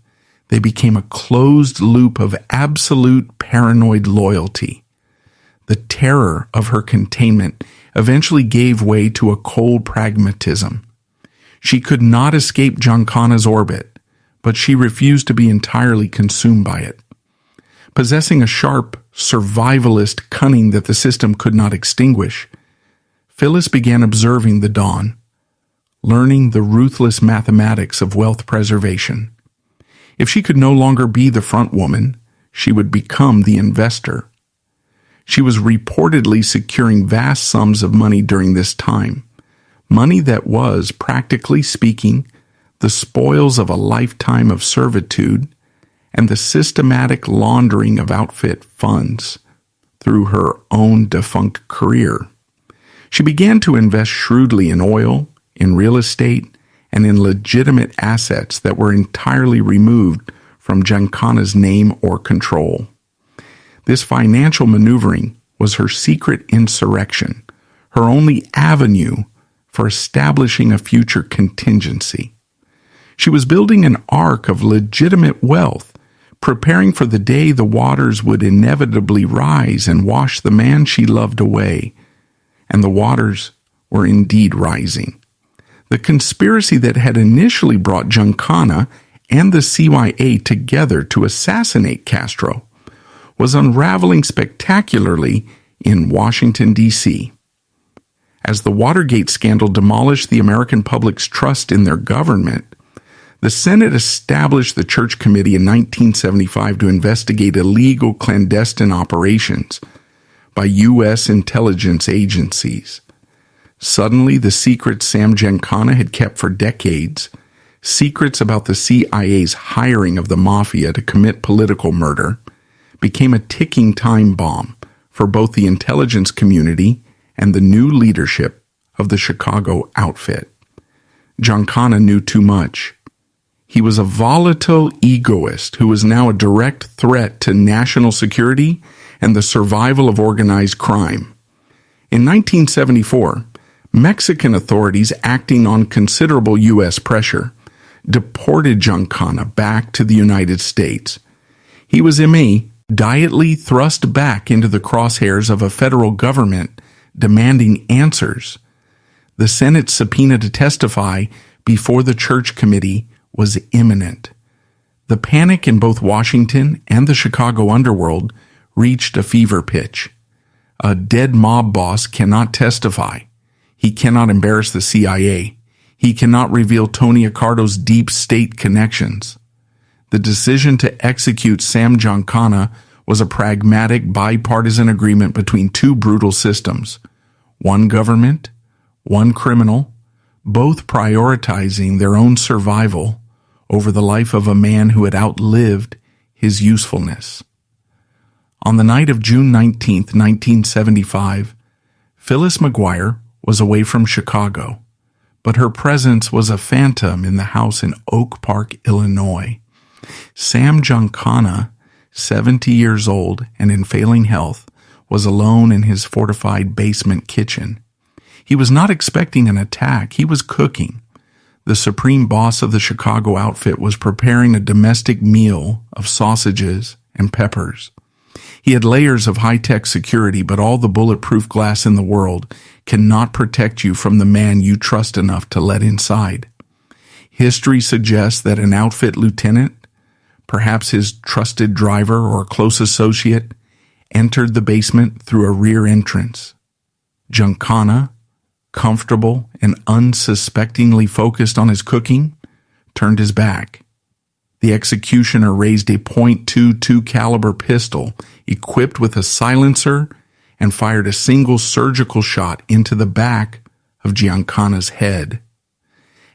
A: they became a closed loop of absolute paranoid loyalty. The terror of her containment eventually gave way to a cold pragmatism. She could not escape Giancana's orbit, but she refused to be entirely consumed by it. Possessing a sharp, survivalist cunning that the system could not extinguish, Phyllis began observing the dawn, learning the ruthless mathematics of wealth preservation. If she could no longer be the front woman, she would become the investor. She was reportedly securing vast sums of money during this time, money that was, practically speaking, the spoils of a lifetime of servitude and the systematic laundering of outfit funds through her own defunct career. She began to invest shrewdly in oil, in real estate, and in legitimate assets that were entirely removed from Giancana's name or control. This financial maneuvering was her secret insurrection, her only avenue for establishing a future contingency. She was building an ark of legitimate wealth, preparing for the day the waters would inevitably rise and wash the man she loved away. And the waters were indeed rising. The conspiracy that had initially brought Giancana and the CIA together to assassinate Castro was unraveling spectacularly in Washington, D.C. As the Watergate scandal demolished the American public's trust in their government, the Senate established the Church Committee in 1975 to investigate illegal clandestine operations by U.S. intelligence agencies. Suddenly, the secrets Sam Giancana had kept for decades, secrets about the CIA's hiring of the Mafia to commit political murder, became a ticking time bomb for both the intelligence community and the new leadership of the Chicago outfit. Giancana knew too much. He was a volatile egoist who was now a direct threat to national security and the survival of organized crime. In 1974, Mexican authorities, acting on considerable U.S. pressure, deported Giancana back to the United States. He was immediately thrust back into the crosshairs of a federal government demanding answers. The Senate's subpoena to testify before the Church Committee was imminent. The panic in both Washington and the Chicago underworld reached a fever pitch. A dead mob boss cannot testify. He cannot embarrass the CIA. He cannot reveal Tony Accardo's deep state connections. The decision to execute Sam Giancana was a pragmatic bipartisan agreement between two brutal systems, one government, one criminal, both prioritizing their own survival over the life of a man who had outlived his usefulness. On the night of June 19, 1975, Phyllis McGuire was away from Chicago, but her presence was a phantom in the house in Oak Park, Illinois. Sam Giancana, 70 years old and in failing health, was alone in his fortified basement kitchen. He was not expecting an attack. He was cooking. The supreme boss of the Chicago outfit was preparing a domestic meal of sausages and peppers. He had layers of high-tech security, but all the bulletproof glass in the world cannot protect you from the man you trust enough to let inside. History suggests that an outfit lieutenant, perhaps his trusted driver or close associate, entered the basement through a rear entrance. Giancana, comfortable and unsuspectingly focused on his cooking, turned his back. The executioner raised a .22 caliber pistol equipped with a silencer and fired a single surgical shot into the back of Giancana's head.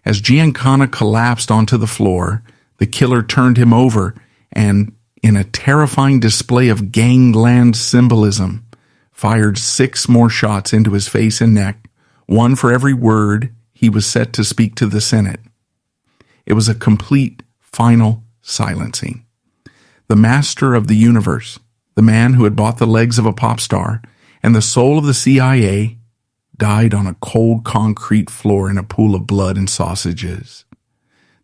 A: As Giancana collapsed onto the floor, the killer turned him over and, in a terrifying display of gangland symbolism, fired 6 more shots into his face and neck, one for every word he was set to speak to the Senate. It was a complete, final silencing. The master of the universe, the man who had bought the legs of a pop star, and the soul of the CIA, died on a cold concrete floor in a pool of blood and sausages.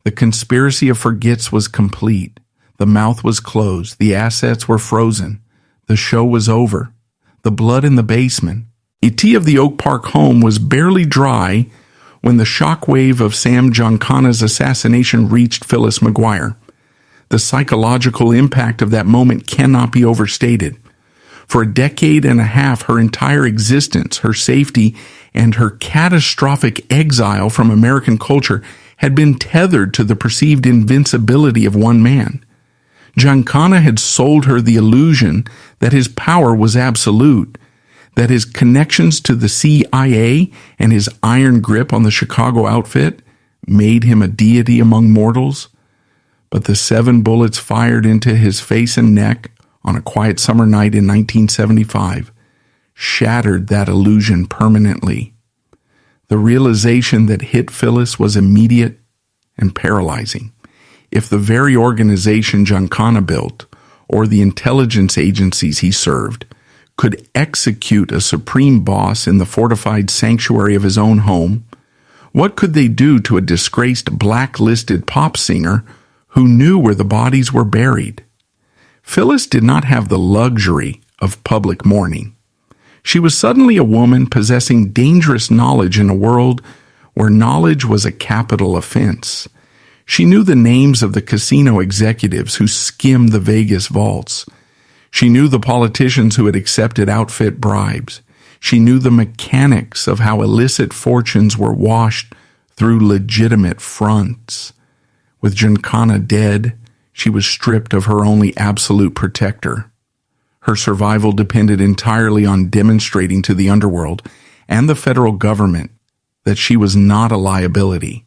A: The conspiracy of forgets was complete. The mouth was closed. The assets were frozen. The show was over. The blood in the basement. The tea of the Oak Park home was barely dry when the shockwave of Sam Giancana's assassination reached Phyllis McGuire. The psychological impact of that moment cannot be overstated. For a decade and a half, her entire existence, her safety, and her catastrophic exile from American culture had been tethered to the perceived invincibility of one man. Giancana had sold her the illusion that his power was absolute, that his connections to the CIA and his iron grip on the Chicago outfit made him a deity among mortals. But the 7 bullets fired into his face and neck on a quiet summer night in 1975 shattered that illusion permanently. The realization that hit Phyllis was immediate and paralyzing. If the very organization Giancana built, or the intelligence agencies he served, could execute a supreme boss in the fortified sanctuary of his own home, what could they do to a disgraced blacklisted pop singer who knew where the bodies were buried? Phyllis did not have the luxury of public mourning. She was suddenly a woman possessing dangerous knowledge in a world where knowledge was a capital offense. She knew the names of the casino executives who skimmed the Vegas vaults. She knew the politicians who had accepted outfit bribes. She knew the mechanics of how illicit fortunes were washed through legitimate fronts. With Giancana dead, she was stripped of her only absolute protector. Her survival depended entirely on demonstrating to the underworld and the federal government that she was not a liability.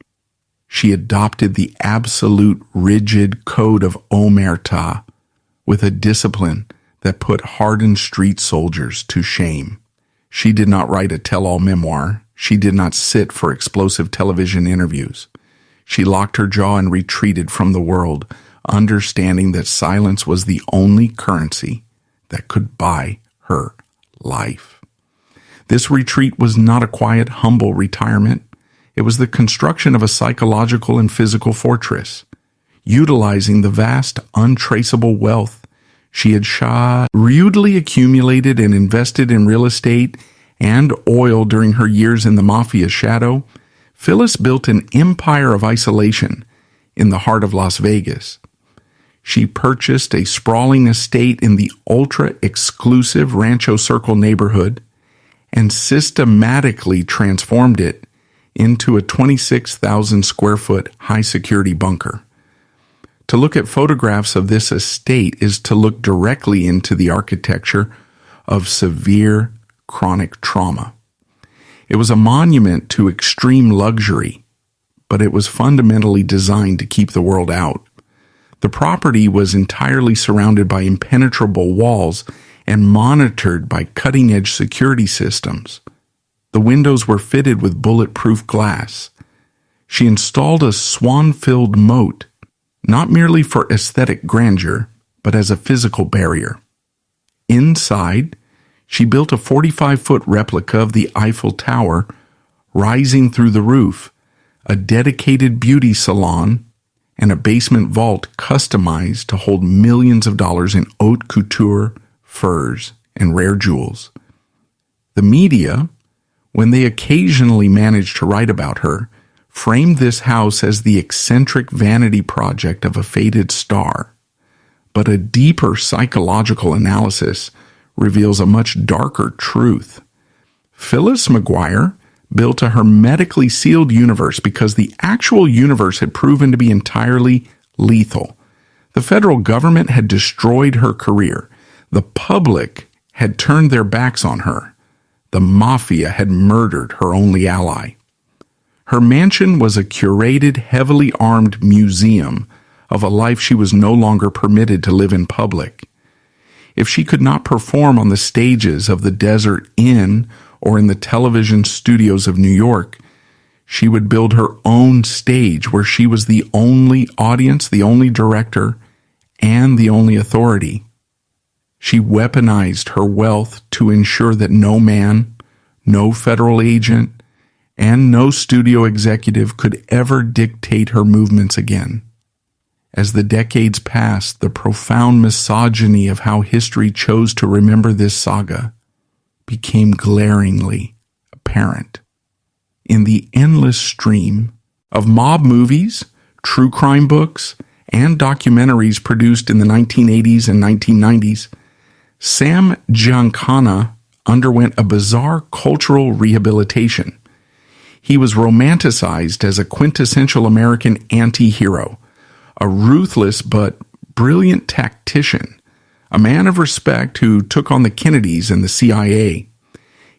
A: She adopted the absolute rigid code of omerta with a discipline that put hardened street soldiers to shame. She did not write a tell-all memoir. She did not sit for explosive television interviews. She locked her jaw and retreated from the world, understanding that silence was the only currency that could buy her life. This retreat was not a quiet, humble retirement. It was the construction of a psychological and physical fortress, utilizing the vast, untraceable wealth she had shrewdly accumulated and invested in real estate and oil during her years in the Mafia's shadow. Phyllis built an empire of isolation in the heart of Las Vegas. She purchased a sprawling estate in the ultra-exclusive Rancho Circle neighborhood and systematically transformed it into a 26,000 square foot high-security bunker. To look at photographs of this estate is to look directly into the architecture of severe chronic trauma. It was a monument to extreme luxury, but it was fundamentally designed to keep the world out. The property was entirely surrounded by impenetrable walls and monitored by cutting-edge security systems. The windows were fitted with bulletproof glass. She installed a swan-filled moat, not merely for aesthetic grandeur, but as a physical barrier. Inside, she built a 45-foot replica of the Eiffel Tower, rising through the roof, a dedicated beauty salon, and a basement vault customized to hold millions of dollars in haute couture, furs, and rare jewels. The media, when they occasionally managed to write about her, framed this house as the eccentric vanity project of a faded star. But a deeper psychological analysis reveals a much darker truth. Phyllis McGuire built a hermetically sealed universe because the actual universe had proven to be entirely lethal. The federal government had destroyed her career. The public had turned their backs on her. The mafia had murdered her only ally. Her mansion was a curated, heavily armed museum of a life she was no longer permitted to live in public. If she could not perform on the stages of the Desert Inn or in the television studios of New York, she would build her own stage where she was the only audience, the only director, and the only authority. She weaponized her wealth to ensure that no man, no federal agent, and no studio executive could ever dictate her movements again. As the decades passed, the profound misogyny of how history chose to remember this saga became glaringly apparent. In the endless stream of mob movies, true crime books, and documentaries produced in the 1980s and 1990s, Sam Giancana underwent a bizarre cultural rehabilitation. He was romanticized as a quintessential American anti-hero, a ruthless but brilliant tactician, a man of respect who took on the Kennedys and the CIA.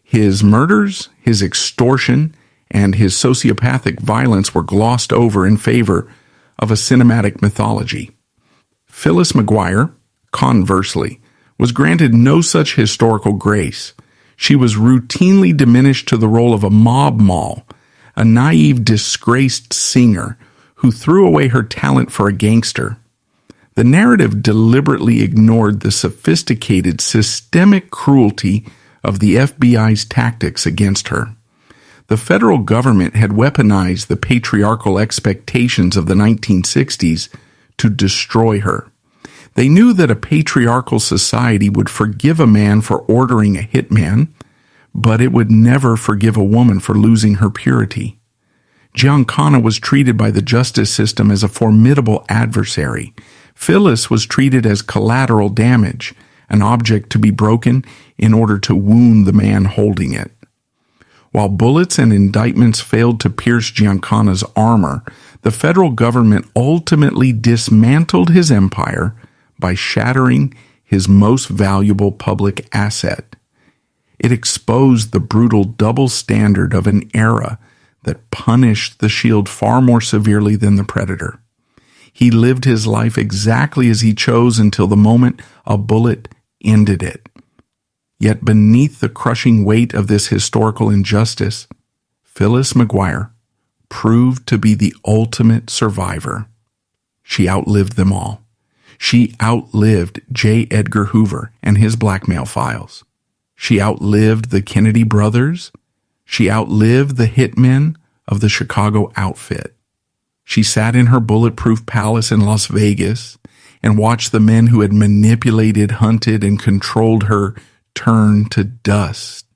A: His murders, his extortion, and his sociopathic violence were glossed over in favor of a cinematic mythology. Phyllis McGuire, conversely, was granted no such historical grace. She was routinely diminished to the role of a mob moll, a naive, disgraced singer who threw away her talent for a gangster. The narrative deliberately ignored the sophisticated, systemic cruelty of the FBI's tactics against her. The federal government had weaponized the patriarchal expectations of the 1960s to destroy her. They knew that a patriarchal society would forgive a man for ordering a hitman, but it would never forgive a woman for losing her purity. Giancana was treated by the justice system as a formidable adversary. Phyllis was treated as collateral damage, an object to be broken in order to wound the man holding it. While bullets and indictments failed to pierce Giancana's armor, the federal government ultimately dismantled his empire by shattering his most valuable public asset. It exposed the brutal double standard of an era that punished the Shield far more severely than the Predator. He lived his life exactly as he chose until the moment a bullet ended it. Yet beneath the crushing weight of this historical injustice, Phyllis McGuire proved to be the ultimate survivor. She outlived them all. She outlived J. Edgar Hoover and his blackmail files. She outlived the Kennedy brothers. She outlived the hitmen of the Chicago outfit. She sat in her bulletproof palace in Las Vegas and watched the men who had manipulated, hunted, and controlled her turn to dust.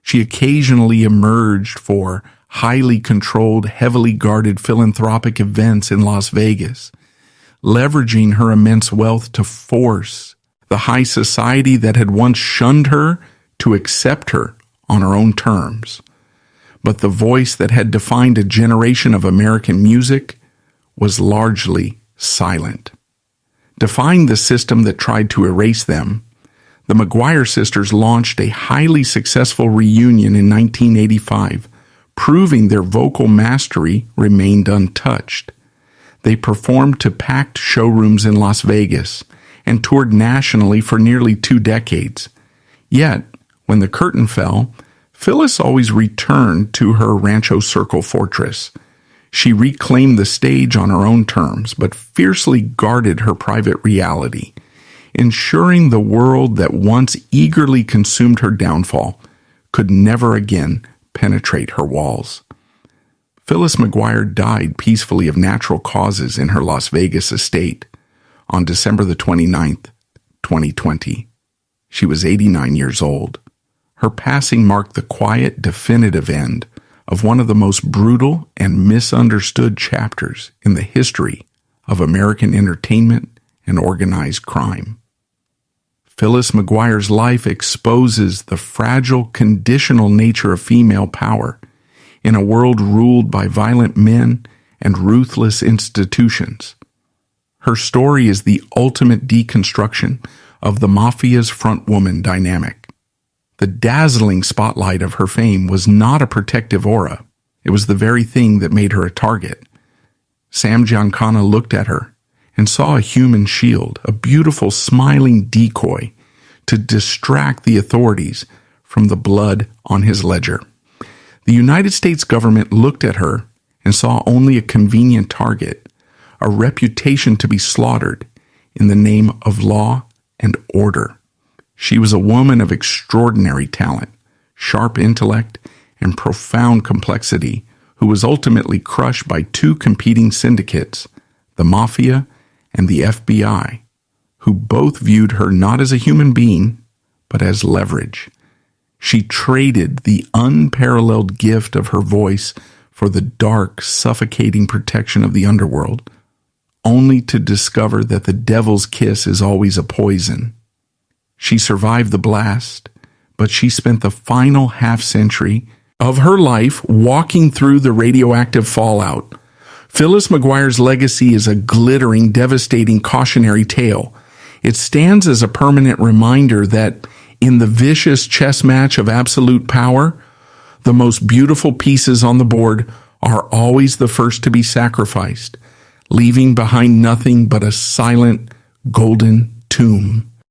A: She occasionally emerged for highly controlled, heavily guarded philanthropic events in Las Vegas, leveraging her immense wealth to force the high society that had once shunned her to accept her on her own terms. But the voice that had defined a generation of American music was largely silent. Defying the system that tried to erase them, the McGuire sisters launched a highly successful reunion in 1985, proving their vocal mastery remained untouched. They performed to packed showrooms in Las Vegas and toured nationally for nearly 2 decades. Yet, when the curtain fell, Phyllis always returned to her Rancho Circle fortress. She reclaimed the stage on her own terms, but fiercely guarded her private reality, ensuring the world that once eagerly consumed her downfall could never again penetrate her walls. Phyllis McGuire died peacefully of natural causes in her Las Vegas estate on December the 29th, 2020. She was 89 years old. Her passing marked the quiet, definitive end of one of the most brutal and misunderstood chapters in the history of American entertainment and organized crime. Phyllis McGuire's life exposes the fragile, conditional nature of female power in a world ruled by violent men and ruthless institutions. Her story is the ultimate deconstruction of the mafia's frontwoman dynamic. The dazzling spotlight of her fame was not a protective aura. It was the very thing that made her a target. Sam Giancana looked at her and saw a human shield, a beautiful smiling decoy to distract the authorities from the blood on his ledger. The United States government looked at her and saw only a convenient target, a reputation to be slaughtered in the name of law and order. She was a woman of extraordinary talent, sharp intellect, and profound complexity, who was ultimately crushed by 2 competing syndicates, the Mafia and the FBI, who both viewed her not as a human being, but as leverage. She traded the unparalleled gift of her voice for the dark, suffocating protection of the underworld, only to discover that the devil's kiss is always a poison. She survived the blast, but she spent the final half-century of her life walking through the radioactive fallout. Phyllis McGuire's legacy is a glittering, devastating, cautionary tale. It stands as a permanent reminder that in the vicious chess match of absolute power, the most beautiful pieces on the board are always the first to be sacrificed, leaving behind nothing but a silent, golden tomb.